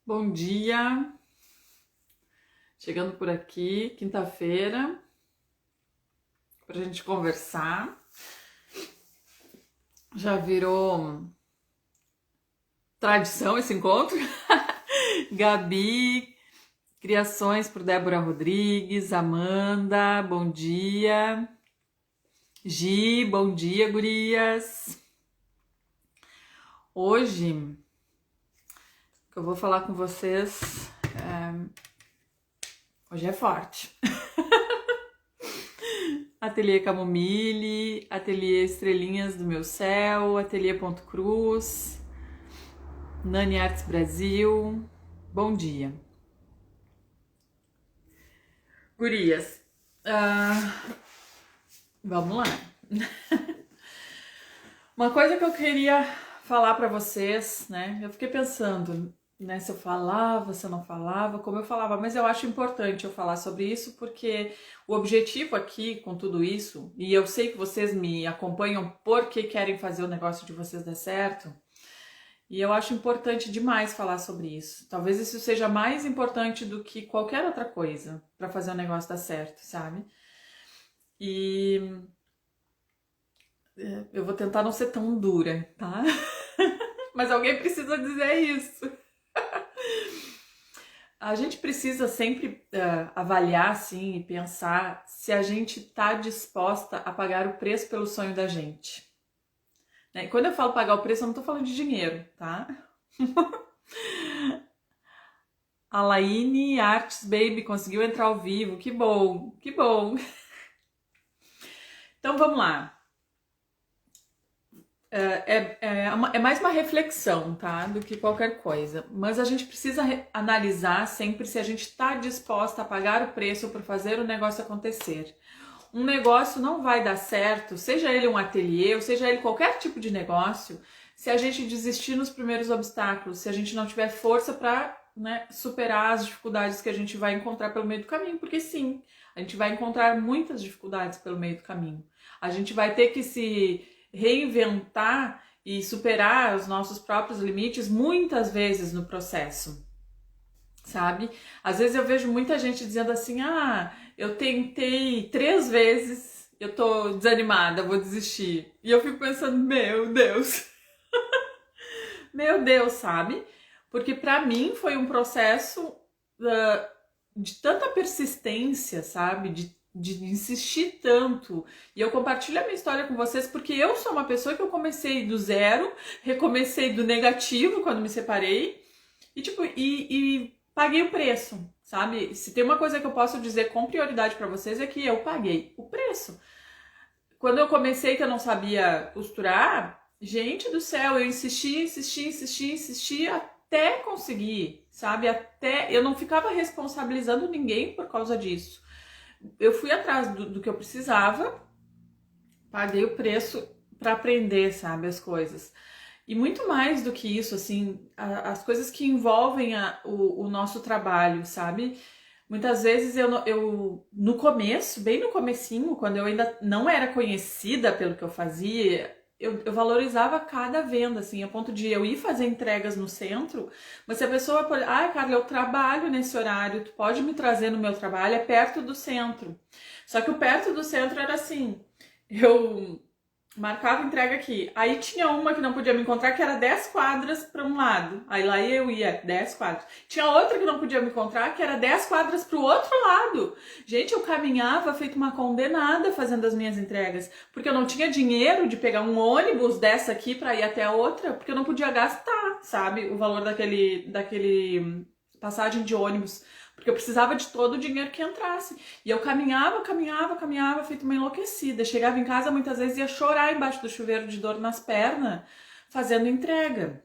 Bom dia, chegando por aqui, quinta-feira, para a gente conversar. Já virou tradição esse encontro. Gabi, criações por Débora Rodrigues, Amanda, bom dia. Gi, bom dia, gurias. Hoje eu vou falar com vocês. Hoje é forte. Ateliê Camomile, Ateliê Estrelinhas do Meu Céu, Ateliê Ponto Cruz, Nani Artes Brasil. Bom dia. Gurias, vamos lá. Uma coisa que eu queria falar pra vocês, né? Eu fiquei pensando, né, se eu falava, se eu não falava, como eu falava, mas eu acho importante eu falar sobre isso porque o objetivo aqui com tudo isso, e eu sei que vocês me acompanham porque querem fazer o negócio de vocês dar certo, e eu acho importante demais falar sobre isso. Talvez isso seja mais importante do que qualquer outra coisa para fazer o negócio dar certo, sabe? E eu vou tentar não ser tão dura, tá? Mas alguém precisa dizer isso. A gente precisa sempre avaliar assim e pensar se a gente está disposta a pagar o preço pelo sonho da gente. Né? E quando eu falo pagar o preço, eu não estou falando de dinheiro, tá? A Laine Artes Baby conseguiu entrar ao vivo, que bom, que bom. Então vamos lá. É mais uma reflexão, tá? Do que qualquer coisa. Mas a gente precisa analisar sempre se a gente está disposta a pagar o preço para fazer o negócio acontecer. Um negócio não vai dar certo, seja ele um ateliê, ou seja ele qualquer tipo de negócio, se a gente desistir nos primeiros obstáculos, se a gente não tiver força para, né, superar as dificuldades que a gente vai encontrar pelo meio do caminho. Porque sim, a gente vai encontrar muitas dificuldades pelo meio do caminho. A gente vai ter que se reinventar e superar os nossos próprios limites muitas vezes no processo, sabe? Às vezes eu vejo muita gente dizendo assim, eu tentei 3 vezes, eu tô desanimada, vou desistir. E eu fico pensando, meu Deus, meu Deus, sabe? Porque pra mim foi um processo de tanta persistência, sabe? De insistir tanto. E eu compartilho a minha história com vocês porque eu sou uma pessoa que eu comecei do zero, recomecei do negativo quando me separei e tipo, e paguei o preço, sabe? Se tem uma coisa que eu posso dizer com prioridade pra vocês é que eu paguei o preço. Quando eu comecei que eu não sabia costurar, gente do céu, eu insisti até conseguir, sabe? Até eu não ficava responsabilizando ninguém por causa disso. Eu fui atrás do que eu precisava, paguei o preço para aprender, sabe, as coisas. E muito mais do que isso, assim, as coisas que envolvem o nosso trabalho, sabe? Muitas vezes eu, no começo, bem no comecinho, quando eu ainda não era conhecida pelo que eu fazia, eu valorizava cada venda, assim, a ponto de eu ir fazer entregas no centro, mas se a pessoa, Carla, eu trabalho nesse horário, tu pode me trazer no meu trabalho, é perto do centro. Só que o perto do centro era assim, eu marcava entrega aqui, aí tinha uma que não podia me encontrar, que era 10 quadras para um lado, aí lá eu ia, 10 quadras. Tinha outra que não podia me encontrar, que era 10 quadras para o outro lado. Gente, eu caminhava feito uma condenada fazendo as minhas entregas, porque eu não tinha dinheiro de pegar um ônibus dessa aqui para ir até a outra, porque eu não podia gastar, sabe, o valor daquele passagem de ônibus. Porque eu precisava de todo o dinheiro que entrasse. E eu caminhava, feito uma enlouquecida. Chegava em casa, muitas vezes ia chorar embaixo do chuveiro de dor nas pernas, fazendo entrega.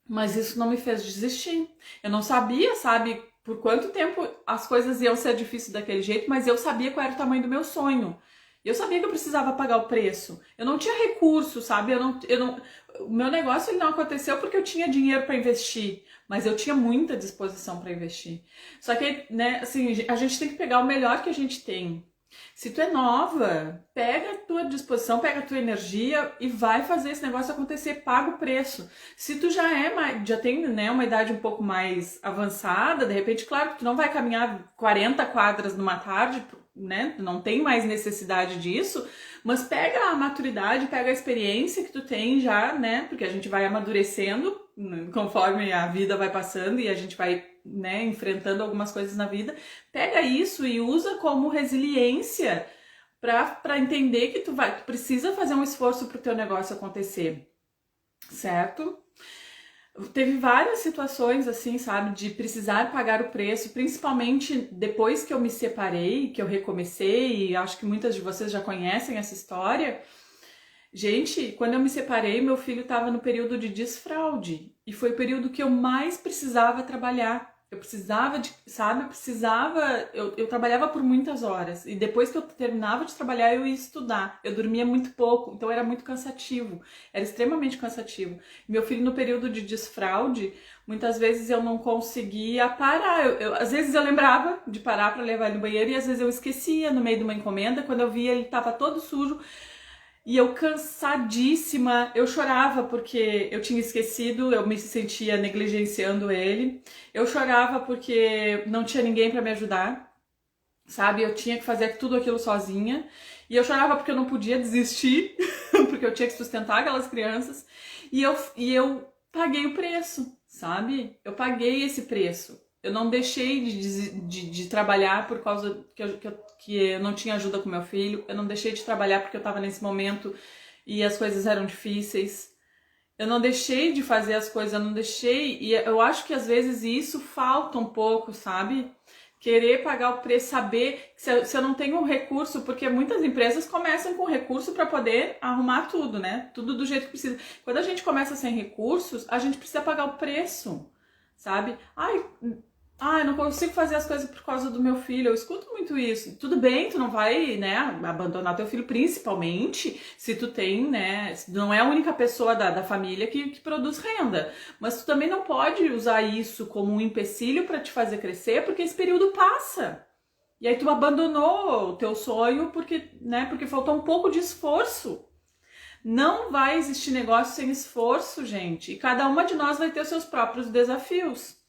Mas isso não me fez desistir. Eu não sabia, sabe, por quanto tempo as coisas iam ser difíceis daquele jeito, mas eu sabia qual era o tamanho do meu sonho. Eu sabia que eu precisava pagar o preço. Eu não tinha recurso, sabe? O meu negócio ele não aconteceu porque eu tinha dinheiro para investir, mas eu tinha muita disposição para investir. Só que, né, assim, a gente tem que pegar o melhor que a gente tem. Se tu é nova, pega a tua disposição, pega a tua energia e vai fazer esse negócio acontecer, paga o preço. Se tu já tem, né, uma idade um pouco mais avançada, de repente, claro que tu não vai caminhar 40 quadras numa tarde, né? Tu não tem mais necessidade disso, mas pega a maturidade, pega a experiência que tu tem já, né? Porque a gente vai amadurecendo conforme a vida vai passando e a gente vai, né, enfrentando algumas coisas na vida. Pega isso e usa como resiliência para entender que tu precisa fazer um esforço para o teu negócio acontecer, certo? Teve várias situações assim, sabe, de precisar pagar o preço, principalmente depois que eu me separei, que eu recomecei, e acho que muitas de vocês já conhecem essa história. Gente, quando eu me separei, meu filho estava no período de desfraude e foi o período que eu mais precisava trabalhar. Eu precisava eu trabalhava por muitas horas e depois que eu terminava de trabalhar eu ia estudar. Eu dormia muito pouco, então era muito cansativo, era extremamente cansativo. Meu filho no período de desfraude, muitas vezes eu não conseguia parar. Às vezes eu lembrava de parar para levar ele no banheiro e às vezes eu esquecia no meio de uma encomenda. Quando eu via ele estava todo sujo. E eu cansadíssima, eu chorava porque eu tinha esquecido, eu me sentia negligenciando ele. Eu chorava porque não tinha ninguém para me ajudar, sabe? Eu tinha que fazer tudo aquilo sozinha. E eu chorava porque eu não podia desistir, porque eu tinha que sustentar aquelas crianças. E eu paguei o preço, sabe? Eu paguei esse preço. Eu não deixei de trabalhar por causa que eu não tinha ajuda com meu filho. Eu não deixei de trabalhar porque eu estava nesse momento e as coisas eram difíceis. Eu não deixei de fazer as coisas, eu não deixei. E eu acho que às vezes isso falta um pouco, sabe? Querer pagar o preço, saber que se eu não tenho um recurso, porque muitas empresas começam com recurso para poder arrumar tudo, né? Tudo do jeito que precisa. Quando a gente começa sem recursos, a gente precisa pagar o preço, sabe? Eu não consigo fazer as coisas por causa do meu filho. Eu escuto muito isso. Tudo bem, tu não vai, né, abandonar teu filho, principalmente se tu tem, né, se não é a única pessoa da família que produz renda. Mas tu também não pode usar isso como um empecilho para te fazer crescer, porque esse período passa. E aí tu abandonou o teu sonho porque faltou um pouco de esforço. Não vai existir negócio sem esforço, gente. E cada uma de nós vai ter os seus próprios desafios,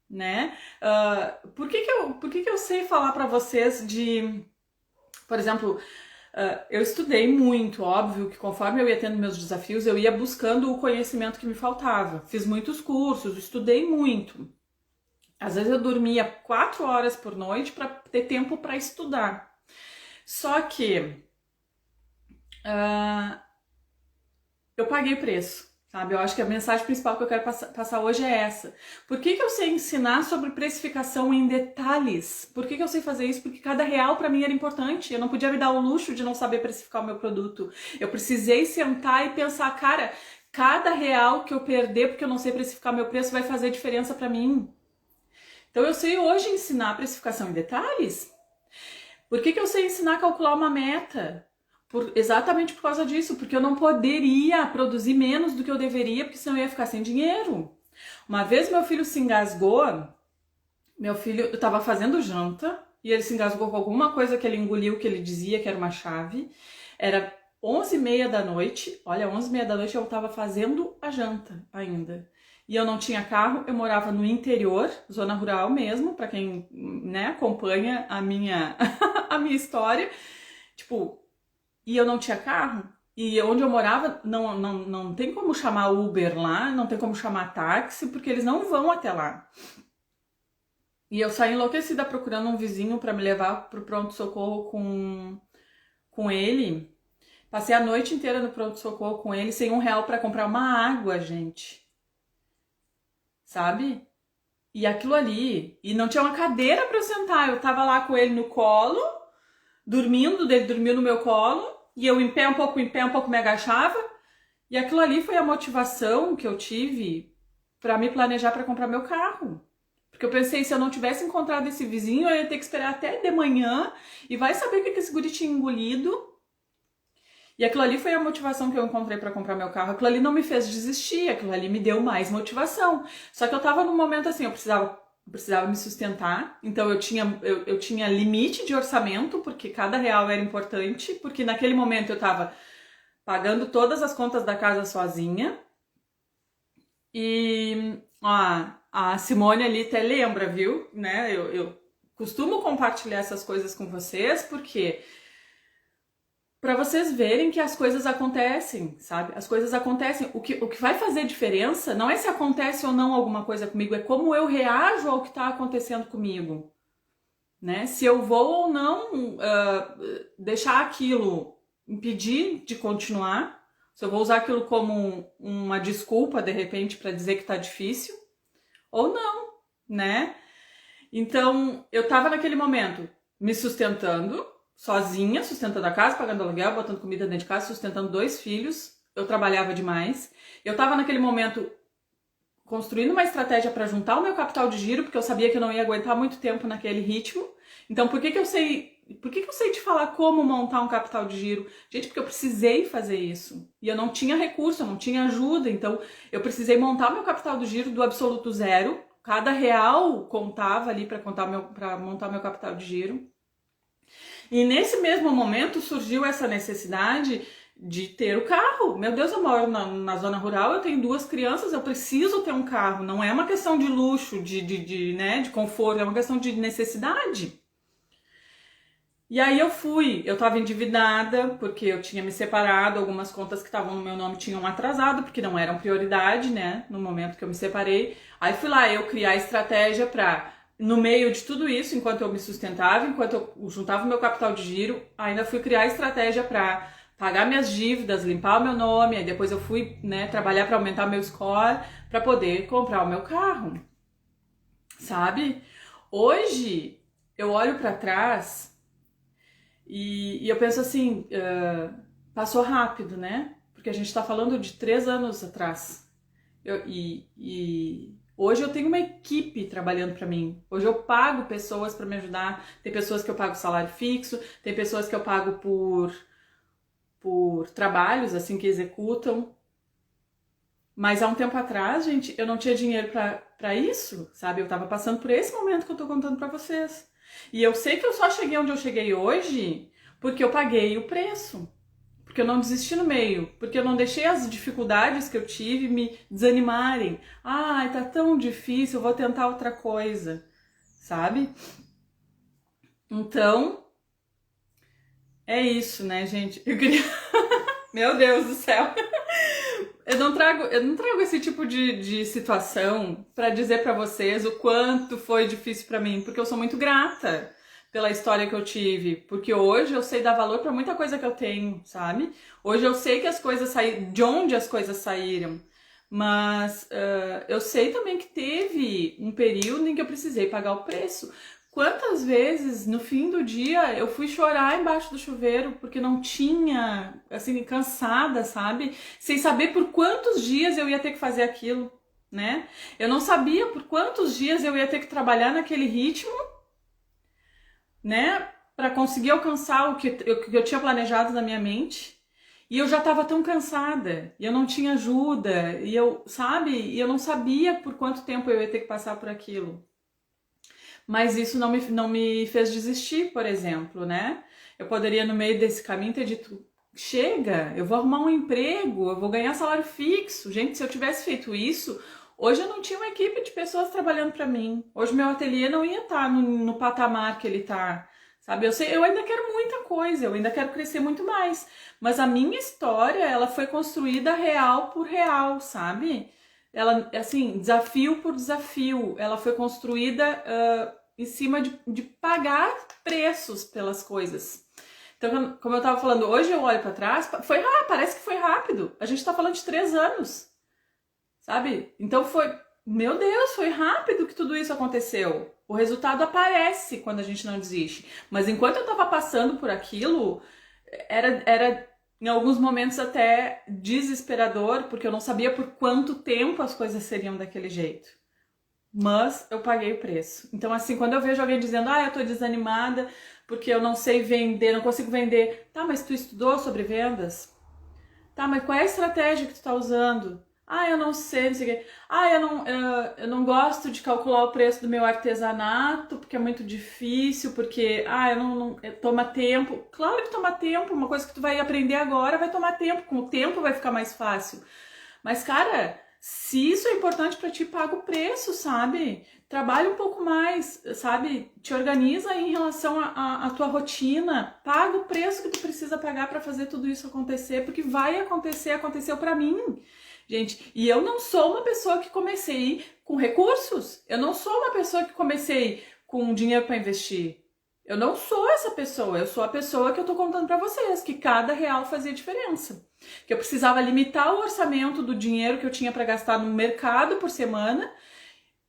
né? Por que eu sei falar para vocês por exemplo, eu estudei muito, óbvio que conforme eu ia tendo meus desafios, eu ia buscando o conhecimento que me faltava. Fiz muitos cursos, estudei muito. Às vezes eu dormia 4 horas por noite para ter tempo para estudar. Só que eu paguei o preço. Sabe? Eu acho que a mensagem principal que eu quero passar hoje é essa. Por que eu sei ensinar sobre precificação em detalhes? Por que eu sei fazer isso? Porque cada real para mim era importante. Eu não podia me dar o luxo de não saber precificar o meu produto. Eu precisei sentar e pensar, cara, cada real que eu perder porque eu não sei precificar meu preço vai fazer diferença para mim. Então eu sei hoje ensinar precificação em detalhes. Por que eu sei ensinar a calcular uma meta? Exatamente por causa disso, porque eu não poderia produzir menos do que eu deveria, porque senão eu ia ficar sem dinheiro. Uma vez meu filho se engasgou, eu estava fazendo janta, e ele se engasgou com alguma coisa que ele engoliu, que ele dizia que era uma chave. Era 11h30 da noite, olha, 11h30 da noite eu estava fazendo a janta ainda. E eu não tinha carro, eu morava no interior, zona rural mesmo, para quem, né, acompanha a minha história, e eu não tinha carro, e onde eu morava não tem como chamar Uber lá, não tem como chamar táxi, porque eles não vão até lá. E eu saí enlouquecida procurando um vizinho para me levar pro pronto-socorro com ele. Passei a noite inteira no pronto-socorro com ele, sem R$1 para comprar uma água, gente. Sabe? E aquilo ali, e não tinha uma cadeira para eu sentar, eu tava lá com ele no colo, dormindo, ele dormiu no meu colo, e eu em pé um pouco me agachava, e aquilo ali foi a motivação que eu tive para me planejar para comprar meu carro. Porque eu pensei, se eu não tivesse encontrado esse vizinho, eu ia ter que esperar até de manhã, e vai saber o que esse guri tinha engolido. E aquilo ali foi a motivação que eu encontrei para comprar meu carro. Aquilo ali não me fez desistir, aquilo ali me deu mais motivação. Só que eu tava num momento assim, eu precisava eu precisava me sustentar, então eu tinha limite de orçamento, porque cada real era importante, porque naquele momento eu estava pagando todas as contas da casa sozinha. E ó, a Simone ali até lembra, viu? Né? Eu costumo compartilhar essas coisas com vocês, porque para vocês verem que as coisas acontecem, sabe? As coisas acontecem. O que vai fazer diferença não é se acontece ou não alguma coisa comigo, é como eu reajo ao que está acontecendo comigo, né? Se eu vou ou não deixar aquilo impedir de continuar, se eu vou usar aquilo como uma desculpa, de repente, para dizer que tá difícil, ou não, né? Então, eu tava naquele momento me sustentando, sozinha, sustentando a casa, pagando aluguel, botando comida dentro de casa, sustentando 2 filhos. Eu trabalhava demais. Eu tava naquele momento construindo uma estratégia para juntar o meu capital de giro, porque eu sabia que eu não ia aguentar muito tempo naquele ritmo. Então, por que eu sei te falar como montar um capital de giro? Gente, porque eu precisei fazer isso. E eu não tinha recurso, eu não tinha ajuda. Então, eu precisei montar meu capital de giro do absoluto zero. Cada real contava ali para montar meu capital de giro. E nesse mesmo momento surgiu essa necessidade de ter o carro. Meu Deus, eu moro na zona rural, eu tenho 2 crianças, eu preciso ter um carro. Não é uma questão de luxo, de conforto, é uma questão de necessidade. E aí eu tava endividada, porque eu tinha me separado, algumas contas que estavam no meu nome tinham atrasado, porque não eram prioridade, né, no momento que eu me separei. Aí fui lá eu criar estratégia pra, no meio de tudo isso, enquanto eu me sustentava, enquanto eu juntava o meu capital de giro, ainda fui criar estratégia pra pagar minhas dívidas, limpar o meu nome, aí depois eu fui, né, trabalhar pra aumentar meu score, pra poder comprar o meu carro, sabe? Hoje, eu olho pra trás e eu penso assim, passou rápido, né? Porque a gente tá falando de 3 anos atrás. E hoje eu tenho uma equipe trabalhando para mim. Hoje eu pago pessoas para me ajudar. Tem pessoas que eu pago salário fixo, tem pessoas que eu pago por trabalhos assim que executam. Mas há um tempo atrás, gente, eu não tinha dinheiro para isso, sabe? Eu tava passando por esse momento que eu tô contando para vocês. E eu sei que eu só cheguei onde eu cheguei hoje porque eu paguei o preço. Porque eu não desisti no meio, porque eu não deixei as dificuldades que eu tive me desanimarem. Ai, tá tão difícil, eu vou tentar outra coisa, sabe? Então, é isso, né, gente? Eu queria... Meu Deus do céu! Eu não trago esse tipo de situação pra dizer pra vocês o quanto foi difícil pra mim, porque eu sou muito grata pela história que eu tive, porque hoje eu sei dar valor pra muita coisa que eu tenho, sabe? Hoje eu sei que as coisas saíram, de onde as coisas saíram, mas eu sei também que teve um período em que eu precisei pagar o preço. Quantas vezes no fim do dia eu fui chorar embaixo do chuveiro porque não tinha, assim, cansada, sabe? Sem saber por quantos dias eu ia ter que fazer aquilo, né? Eu não sabia por quantos dias eu ia ter que trabalhar naquele ritmo, né, para conseguir alcançar o que eu tinha planejado na minha mente. E eu já estava tão cansada, e eu não tinha ajuda, e eu, sabe, e eu não sabia por quanto tempo eu ia ter que passar por aquilo. Mas isso não me fez desistir, por exemplo, né? Eu poderia, no meio desse caminho, ter dito, chega, eu vou arrumar um emprego, eu vou ganhar salário fixo. Gente, se eu tivesse feito isso, hoje eu não tinha uma equipe de pessoas trabalhando para mim. Hoje meu ateliê não ia estar no patamar que ele está, sabe? Eu ainda quero muita coisa, eu ainda quero crescer muito mais. Mas a minha história, ela foi construída real por real, sabe? Ela, assim, desafio por desafio, ela foi construída em cima de pagar preços pelas coisas. Então, como eu tava falando, hoje eu olho para trás, parece que foi rápido. A gente tá falando de 3 anos. Sabe? Então meu Deus, foi rápido que tudo isso aconteceu. O resultado aparece quando a gente não desiste. Mas enquanto eu tava passando por aquilo, era em alguns momentos até desesperador, porque eu não sabia por quanto tempo as coisas seriam daquele jeito. Mas eu paguei o preço. Então, assim, quando eu vejo alguém dizendo, eu tô desanimada porque eu não sei vender, não consigo vender. Tá, mas tu estudou sobre vendas? Tá, mas qual é a estratégia que tu tá usando? Ah, eu não sei, não sei o quê. Ah, eu não gosto de calcular o preço do meu artesanato, porque é muito difícil, porque, toma tempo. Claro que toma tempo, uma coisa que tu vai aprender agora vai tomar tempo, com o tempo vai ficar mais fácil. Mas, cara, se isso é importante pra ti, paga o preço, sabe? Trabalha um pouco mais, sabe? Te organiza em relação à tua rotina, paga o preço que tu precisa pagar pra fazer tudo isso acontecer, porque vai acontecer, aconteceu pra mim. Gente, e eu não sou uma pessoa que comecei com recursos. Eu não sou uma pessoa que comecei com dinheiro para investir. Eu não sou essa pessoa. Eu sou a pessoa que eu tô contando para vocês, que cada real fazia diferença. Que eu precisava limitar o orçamento do dinheiro que eu tinha para gastar no mercado por semana,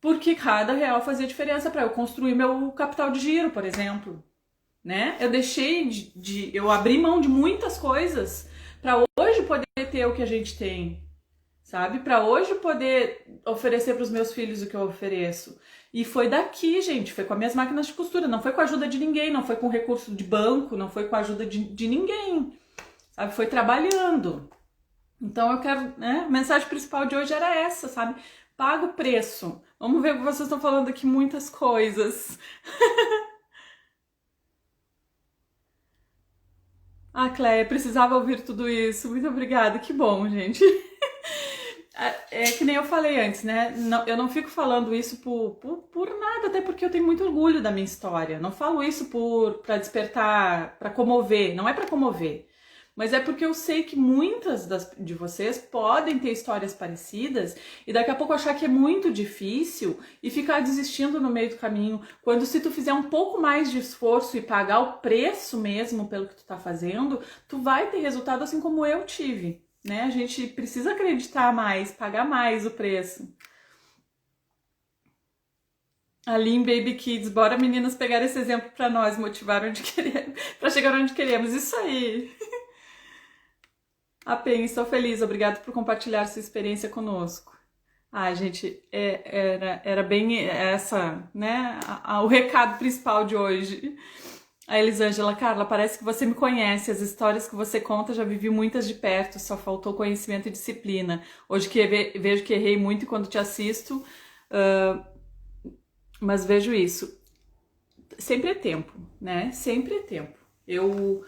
porque cada real fazia diferença para eu construir meu capital de giro, por exemplo, né? Eu deixei eu abri mão de muitas coisas para hoje poder ter o que a gente tem, sabe? Para hoje poder oferecer para os meus filhos o que eu ofereço. E foi daqui, gente, foi com as minhas máquinas de costura, não foi com a ajuda de ninguém, não foi com recurso de banco, não foi com a ajuda de ninguém, sabe? Foi trabalhando. Então eu quero, né? A mensagem principal de hoje era essa, sabe? Paga o preço. Vamos ver o que vocês estão falando aqui, muitas coisas. Ah, Cléia, precisava ouvir tudo isso. Muito obrigada, que bom, gente. É que nem eu falei antes, né? Não, eu não fico falando isso por nada, até porque eu tenho muito orgulho da minha história. Não falo isso para despertar, para comover, não é para comover. Mas é porque eu sei que muitas de vocês podem ter histórias parecidas e daqui a pouco achar que é muito difícil e ficar desistindo no meio do caminho. Quando se tu fizer um pouco mais de esforço e pagar o preço mesmo pelo que tu tá fazendo, tu vai ter resultado assim como eu tive. Né? A gente precisa acreditar mais, pagar mais o preço. Ali em Baby Kids, bora meninas pegar esse exemplo para nós, motivar onde queremos, para chegar onde queremos. Isso aí. A Pen, estou feliz, obrigado por compartilhar sua experiência conosco. Ah, gente, era bem essa, né? O recado principal de hoje. A Elisângela, Carla, parece que você me conhece, as histórias que você conta já vivi muitas de perto, só faltou conhecimento e disciplina. Hoje vejo que errei muito quando te assisto, mas vejo isso. Sempre é tempo, né? Sempre é tempo. Eu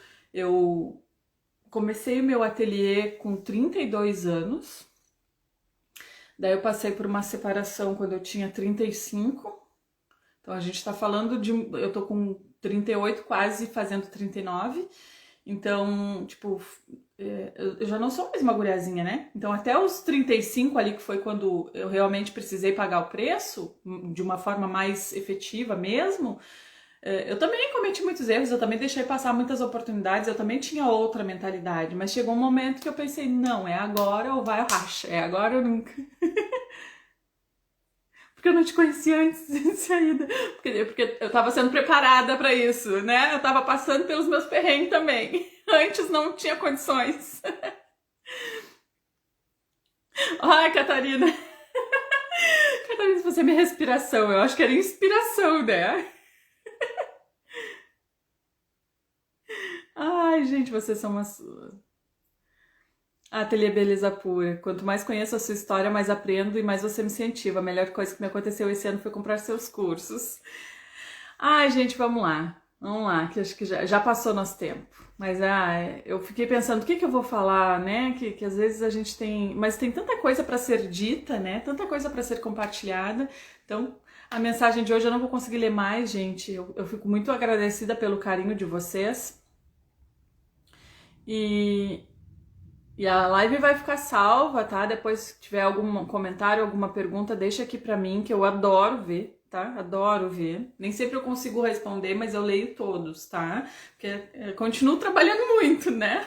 comecei o meu ateliê com 32 anos, daí eu passei por uma separação quando eu tinha 35, então a gente tá falando eu tô com 38, quase fazendo 39, então, tipo, eu já não sou mais uma guriazinha, né? Então até os 35 ali, que foi quando eu realmente precisei pagar o preço, de uma forma mais efetiva mesmo, eu também cometi muitos erros, eu também deixei passar muitas oportunidades, eu também tinha outra mentalidade, mas chegou um momento que eu pensei, não, é agora ou vai ou racha, é agora ou nunca. Porque eu não te conhecia antes de saída, porque eu tava sendo preparada pra isso, né? Eu tava passando pelos meus perrengues também. Antes não tinha condições. Ai, Catarina. Catarina, você é minha respiração, eu acho que era inspiração, né? Ai, gente, vocês são umas... Ateliê Beleza Pura. Quanto mais conheço a sua história, mais aprendo e mais você me incentiva. A melhor coisa que me aconteceu esse ano foi comprar seus cursos. Ai, gente, vamos lá. Vamos lá, que acho que já passou nosso tempo. Mas eu fiquei pensando, o que eu vou falar, né? Que às vezes a gente tem... Mas tem tanta coisa para ser dita, né? Tanta coisa para ser compartilhada. Então, a mensagem de hoje eu não vou conseguir ler mais, gente. Eu fico muito agradecida pelo carinho de vocês. E a live vai ficar salva, tá? Depois, se tiver algum comentário, alguma pergunta, deixa aqui pra mim, que eu adoro ver, tá? Adoro ver. Nem sempre eu consigo responder, mas eu leio todos, tá? Porque continuo trabalhando muito, né?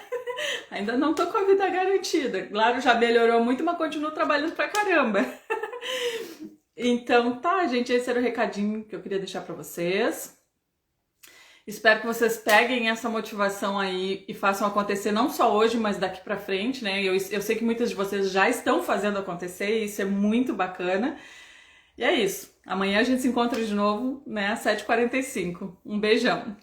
Ainda não tô com a vida garantida. Claro, já melhorou muito, mas continuo trabalhando pra caramba. Então, tá, gente, esse era o recadinho que eu queria deixar pra vocês. Espero que vocês peguem essa motivação aí e façam acontecer não só hoje, mas daqui pra frente, né? Eu sei que muitas de vocês já estão fazendo acontecer e isso é muito bacana. E é isso. Amanhã a gente se encontra de novo, né, às 7h45. Um beijão!